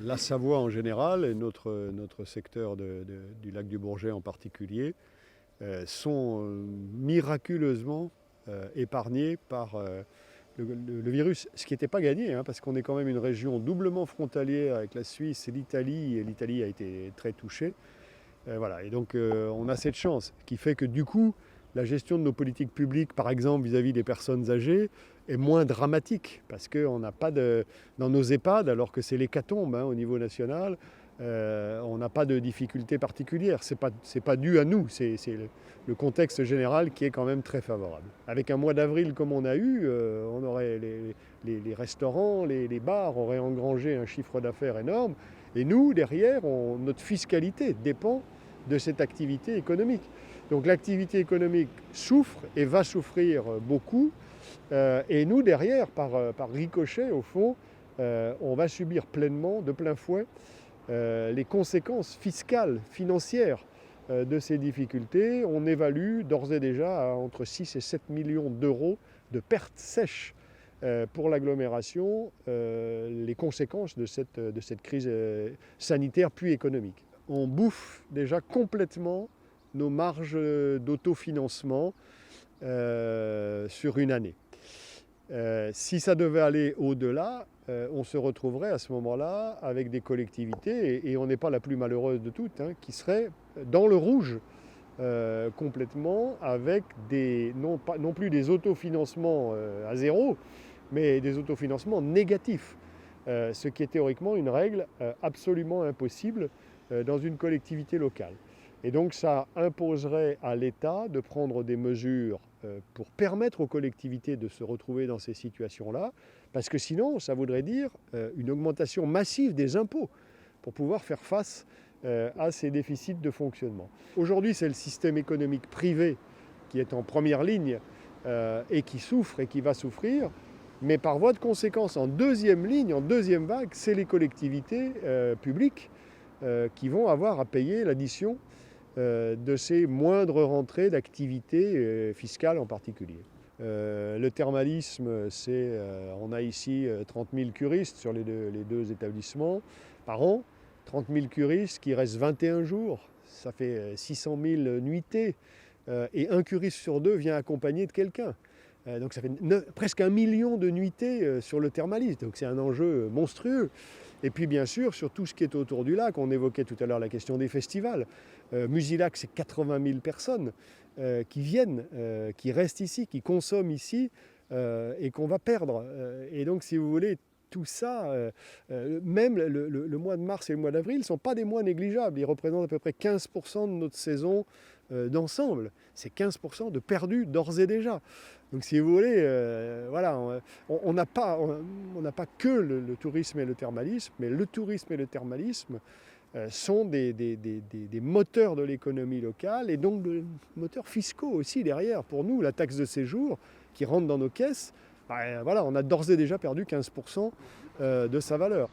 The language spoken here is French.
La Savoie en général et notre secteur du lac du Bourget en particulier sont miraculeusement épargnés par le virus, ce qui n'était pas gagné, hein, parce qu'on est quand même une région doublement frontalière avec la Suisse et l'Italie a été très touchée. Voilà. Et donc on a cette chance qui fait que du coup, la gestion de nos politiques publiques, par exemple vis-à-vis des personnes âgées, est moins dramatique parce qu'on n'a pas dans nos EHPAD, alors que c'est l'hécatombe au niveau national, on n'a pas de difficultés particulières. C'est pas dû à nous, c'est le contexte général qui est quand même très favorable. Avec un mois d'avril comme on a eu, on aurait les restaurants, les bars auraient engrangé un chiffre d'affaires énorme. Et nous, derrière, notre fiscalité dépend de cette activité économique. Donc l'activité économique souffre et va souffrir beaucoup. Et nous, derrière, par ricochet, au fond, on va subir pleinement, de plein fouet, les conséquences fiscales, financières de ces difficultés. On évalue d'ores et déjà à entre 6 et 7 millions d'euros de pertes sèches pour l'agglomération, les conséquences de cette crise sanitaire puis économique. On bouffe déjà complètement nos marges d'autofinancement sur une année. Si ça devait aller au-delà, on se retrouverait à ce moment-là avec des collectivités, et on n'est pas la plus malheureuse de toutes, qui seraient dans le rouge complètement, avec non plus des autofinancements à zéro, mais des autofinancements négatifs, ce qui est théoriquement une règle absolument impossible dans une collectivité locale. Et donc ça imposerait à l'État de prendre des mesures pour permettre aux collectivités de se retrouver dans ces situations-là, parce que sinon ça voudrait dire une augmentation massive des impôts pour pouvoir faire face à ces déficits de fonctionnement. Aujourd'hui, c'est le système économique privé qui est en première ligne et qui souffre et qui va souffrir, mais par voie de conséquence, en deuxième ligne, en deuxième vague, c'est les collectivités publiques qui vont avoir à payer l'addition de ces moindres rentrées d'activités fiscales en particulier. Le thermalisme, on a ici 30 000 curistes sur les deux établissements par an. 30 000 curistes qui restent 21 jours, ça fait 600 000 nuitées. Et un curiste sur deux vient accompagné de quelqu'un. Donc ça fait presque 1 million de nuitées sur le thermalisme. Donc c'est un enjeu monstrueux. Et puis bien sûr, sur tout ce qui est autour du lac, on évoquait tout à l'heure la question des festivals. Musilac, c'est 80 000 personnes qui viennent, qui restent ici, qui consomment ici et qu'on va perdre. Et donc, si vous voulez, tout ça, même le mois de mars et le mois d'avril ne sont pas des mois négligeables. Ils représentent à peu près 15% de notre saison d'ensemble. C'est 15% de perdus d'ores et déjà. Donc si vous voulez, voilà, on n'a pas que le tourisme et le thermalisme, mais le tourisme et le thermalisme sont des moteurs de l'économie locale et donc des moteurs fiscaux aussi derrière. Pour nous, la taxe de séjour qui rentre dans nos caisses, voilà, on a d'ores et déjà perdu 15% de sa valeur.